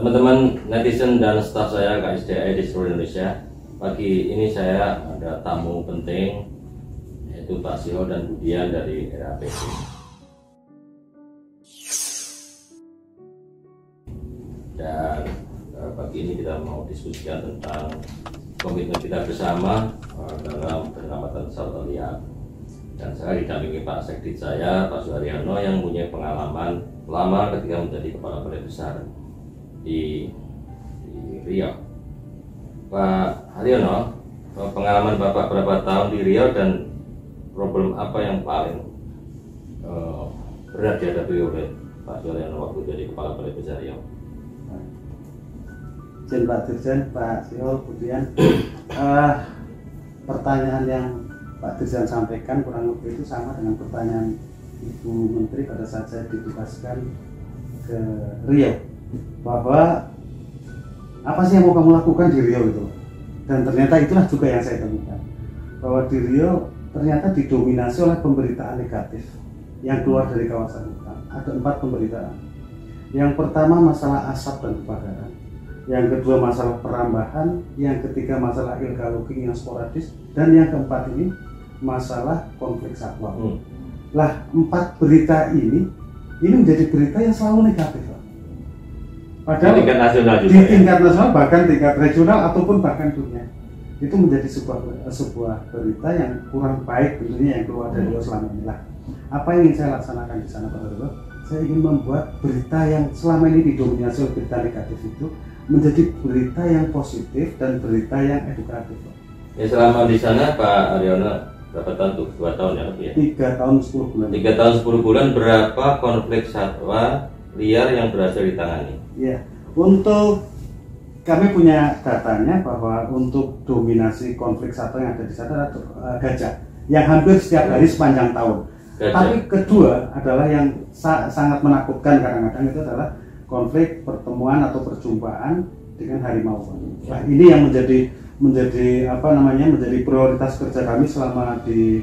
Teman-teman netizen dan staf saya KSDA di seluruh Indonesia, pagi ini saya ada tamu penting, yaitu Pak Sio dan Budian dari RAPP. Dan pagi ini kita mau diskusikan tentang komitmen kita bersama dalam penyelamatan satwa liar. Dan saya didampingi Pak Sekdit saya, Pak Suharyono, yang punya pengalaman lama ketika menjadi Kepala Balai Besar di Riau. Pak Haryono, pengalaman Bapak berapa tahun di Riau dan problem apa yang paling berat dihadapi oleh Pak Suharyono waktu jadi Kepala Balai Besar Riau? Izin Pak Dirjen, Pak Sio, Budian, pertanyaan yang Pak Dirjen sampaikan kurang lebih itu sama dengan pertanyaan Ibu Menteri pada saat saya ditugaskan ke Riau, bahwa apa sih yang mau kamu lakukan di Riau itu, dan ternyata itulah juga yang saya temukan, bahwa di Riau ternyata didominasi oleh pemberitaan negatif yang keluar dari kawasan hutan. Ada 4 pemberitaan. Yang pertama masalah asap dan kebakaran, yang kedua masalah perambahan, yang ketiga masalah illegal logging yang sporadis, dan yang keempat ini masalah konflik satwa. Lah, 4 berita ini menjadi berita yang selalu negatif, Pak. Padahal di tingkat nasional juga, di tingkat nasional, bahkan tingkat regional ataupun bahkan dunia, itu menjadi sebuah berita yang kurang baik tentunya yang keluar dari selama ini. Lah, apa yang ingin saya laksanakan di sana, Pak Haryono? Saya ingin membuat berita yang selama ini didominasi oleh berita negatif itu menjadi berita yang positif dan berita yang edukatif, Pak. Ya, selama di sana Pak Haryono berapa tahun tuh? 2 tahun ya lebih ya? 3 tahun 10 bulan. 3 tahun 10 bulan, berapa konflik satwa liar yang berhasil ditangani? Ya, untuk kami punya datanya bahwa untuk dominasi konflik satwa yang ada di sana adalah gajah, yang hampir setiap hari sepanjang tahun. Gajah. Tapi kedua adalah yang sangat menakutkan kadang-kadang itu adalah konflik pertemuan atau perjumpaan dengan harimau. Nah, ini yang menjadi menjadi prioritas kerja kami selama di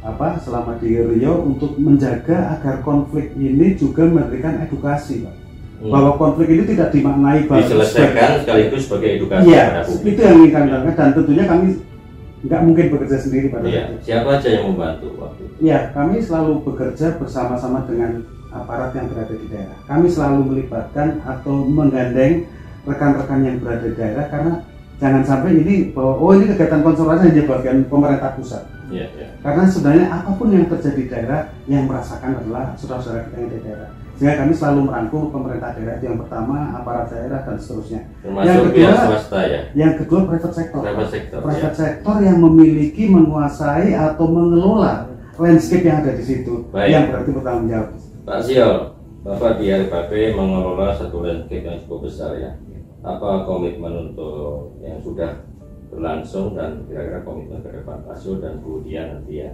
Riau, untuk menjaga agar konflik ini juga memberikan edukasi, Pak. Bahwa konflik ini tidak dimaknai diselesaikan sekaligus sebagai edukasi pada publik. Itu yang ingin kami lakukan, dan tentunya kami nggak mungkin bekerja sendiri pada itu. Siapa aja yang membantu waktu itu? Ya, kami selalu bekerja bersama-sama dengan aparat yang berada di daerah. Kami selalu melibatkan atau menggandeng rekan-rekan yang berada di daerah, karena jangan sampai ini bahwa ini kegiatan konservasi hanya bagian pemerintah pusat. Karena sebenarnya apapun yang terjadi di daerah, yang merasakan adalah saudara-saudara kita yang di daerah. Sehingga kami selalu merangkul pemerintah daerah, itu yang pertama, aparat daerah dan seterusnya. Termasuk pihak swasta ya. Yang kedua private sector. Private sector yang memiliki, menguasai atau mengelola landscape yang ada di situ. Baik. Yang berarti bertanggung jawab. Pak Sio, Bapak di RAPP mengelola satu landscape yang cukup besar ya. Apa komitmen untuk yang sudah berlangsung dan kira-kira komitmen ke depan Pak Sio dan Budian nanti ya,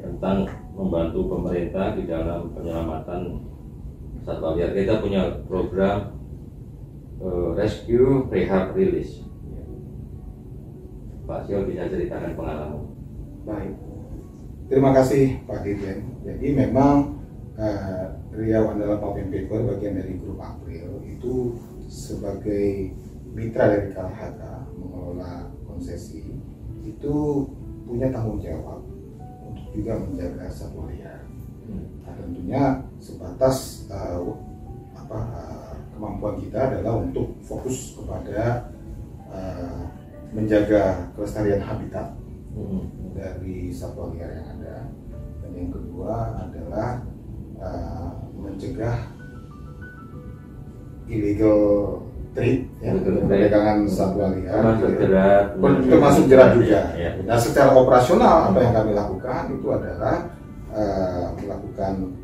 tentang membantu pemerintah di dalam penyelamatan satwa liar? Kita punya program rescue, rehab, release. Pak Sio bisa ceritakan pengalaman. Baik, terima kasih Pak Dirjen. Jadi memang Riau adalah Papen Paper, bagian dari grup April, itu sebagai mitra dari KLHK mengelola konsesi, itu punya tanggung jawab untuk juga menjaga satwa liar. Nah, tentunya sebatas kemampuan kita adalah untuk fokus kepada menjaga kelestarian habitat dari satwa liar yang ada, dan yang kedua adalah mencegah illegal trade, perdagangan satwa liar, termasuk jerat juga. Nah, secara operasional apa yang kami lakukan itu adalah melakukan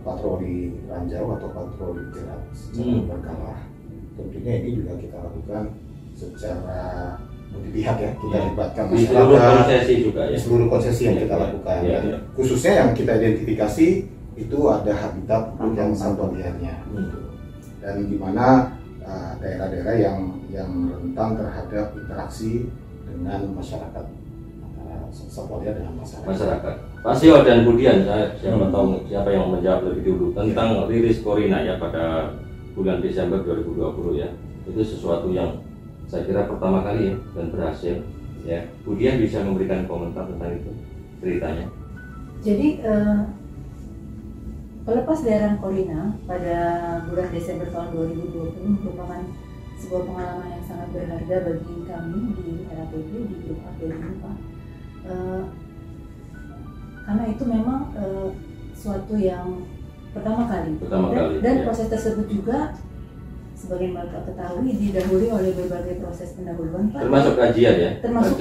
patroli ranjau atau patroli jerat secara berkala. Tentunya ini juga kita lakukan secara multi pihak ya, kita libatkan di seluruh konsesi juga ya, seluruh konsesi yang kita lakukan. Khususnya yang kita identifikasi itu ada habitat yang satwa liarnya, dan di mana daerah-daerah yang rentan terhadap interaksi dengan masyarakat, satwa liar dengan masyarakat. Pak Sio dan Budian, siapa tahu siapa yang menjawab lebih dulu tentang rilis Corina ya pada bulan Desember 2020 ya. Itu sesuatu yang saya kira pertama kali ya dan berhasil ya. Bu Dian bisa memberikan komentar tentang itu ceritanya. Jadi pelepasliaran Corina pada bulan Desember tahun 2020 merupakan sebuah pengalaman yang sangat berharga bagi kami di RAPP, di grup April ini, Pak. Karena itu memang suatu yang pertama kali. Dan ya. Proses tersebut juga sebagian mereka ketahui didahului oleh berbagai proses pendahuluan, Pak. Termasuk kajian ya. Termasuk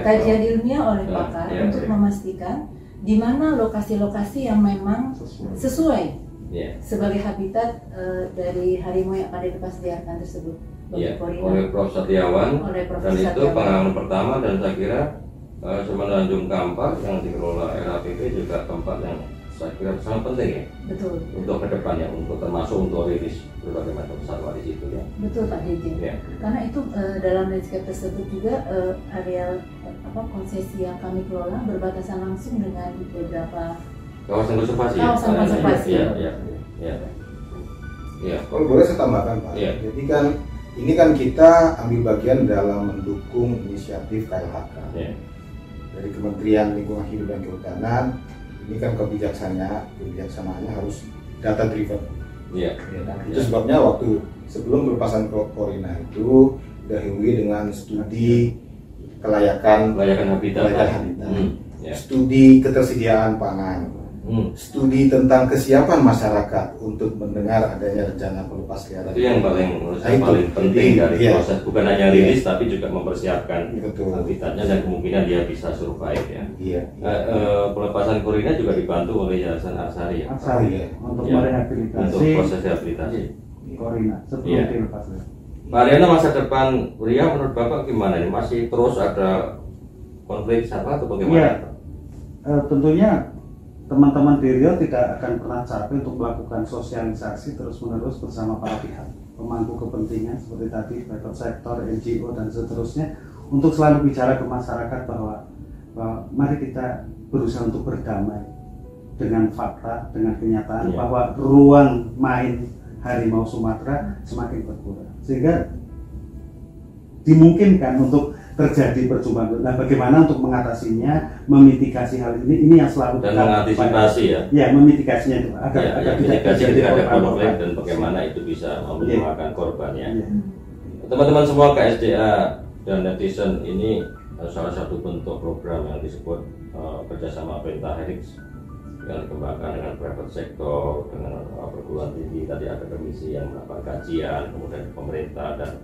kajian ilmiah oleh pakar untuk memastikan di mana lokasi-lokasi yang memang sesuai sebagai habitat dari harimau yang akan dilepasliarkan tersebut. Oleh Prof. Setiawan, dan itu pengalaman pertama, dan saya kira Semenanjung Kampar yang dikelola RAPP juga tempat yang saya kira sangat penting ya. Betul. Untuk kedepannya, untuk termasuk untuk rilis berbagai macam satwa di situ ya. Betul Pak DJ. Ya. Karena itu dalam landscape tersebut juga areal konsesi yang kami kelola berbatasan langsung dengan beberapa kawasan konservasi. Kawasan konservasi. Ya. Kalau boleh saya tambahkan Pak. Ya. Jadi kan ini kan kita ambil bagian dalam mendukung inisiatif KLHK. Ya. Dari Kementerian Lingkungan Hidup dan Kehutanan. Ini kan kebijaksanaannya harus data driven. Iya. Itu sebabnya waktu sebelum pelepasan Corina itu didahului dengan studi kelayakan habitat, studi ketersediaan pangan, studi tentang kesiapan masyarakat untuk mendengar adanya rencana pelepasliaran. Itu yang paling penting dari proses, bukan hanya rilis tapi juga mempersiapkan habitatnya dan kemungkinan dia bisa survive ya. Pelepasan Corina juga dibantu oleh Yayasan Arsari ya. Untuk merehabilitasi. Untuk proses rehabilitasi Corina sebelum dilepasliarkan. Pak Ariana, masa depan Riau menurut Bapak gimana ini? Masih terus ada konflik satwa atau bagaimana? Tentunya teman-teman di Riau tidak akan pernah capek untuk melakukan sosialisasi terus-menerus bersama para pihak pemangku kepentingan seperti tadi private sector, NGO dan seterusnya, untuk selalu bicara ke masyarakat bahwa mari kita berusaha untuk berdamai dengan fakta, dengan kenyataan bahwa ruang main harimau Sumatera semakin berkurang, sehingga dimungkinkan untuk terjadi percobaan. Nah, bagaimana untuk mengatasinya, memitigasi hal ini yang selalu dan mengantisipasi ya, memitigasinya itu agar tidak terjadi konflik dan bagaimana itu bisa meminimalkan korbannya. Teman-teman semua, KSDA dan netizen, ini salah satu bentuk program yang disebut kerjasama Pentahelix yang dikembangkan dengan private sector, dengan perguruan tinggi, tadi akademisi yang melakukan kajian, kemudian pemerintah dan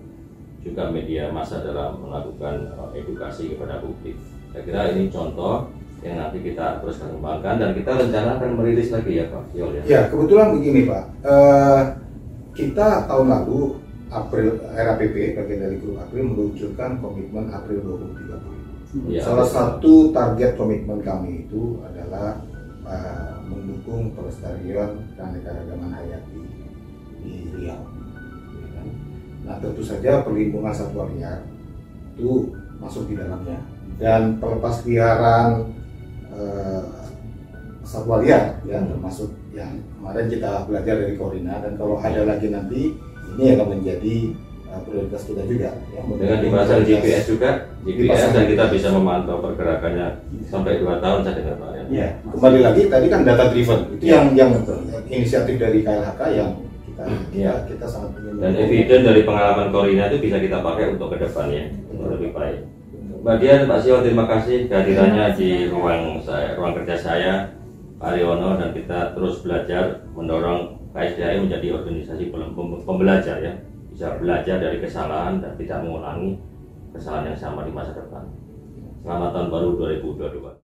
juga media massa dalam melakukan edukasi kepada publik. Saya kira ini contoh yang nanti kita terus kembangkan dan kita rencana akan merilis lagi ya Pak Yol ya. Ya, kebetulan begini Pak, kita tahun lalu RAPP bagian dari grup April meluncurkan komitmen April 2030. Salah satu target komitmen kami itu adalah mendukung pelestarian keanekaragaman hayati di Riau. Nah, tentu saja perlindungan satwa liar itu masuk di dalamnya, dan pelepasliaran satwa liar ya, termasuk yang kemarin kita belajar dari Corina, dan kalau ada lagi nanti ini akan menjadi prioritas kita juga ya, dengan dipasang GPS juga, dan kita bisa memantau pergerakannya sampai 2 tahun saya dengar Pak ya. Kembali lagi tadi kan data driven itu yang inisiatif dari KLHK yang kita sangat ingin, dan evidence dari pengalaman Corina itu bisa kita pakai untuk kedepannya untuk lebih baik. Mbak Dian, Pak Sio, terima kasih kehadirannya di ruang kerja saya, Pak Aryono, dan kita terus belajar mendorong KSDA menjadi organisasi pembelajar ya, bisa belajar dari kesalahan dan tidak mengulangi kesalahan yang sama di masa depan. Selamat tahun baru 2022.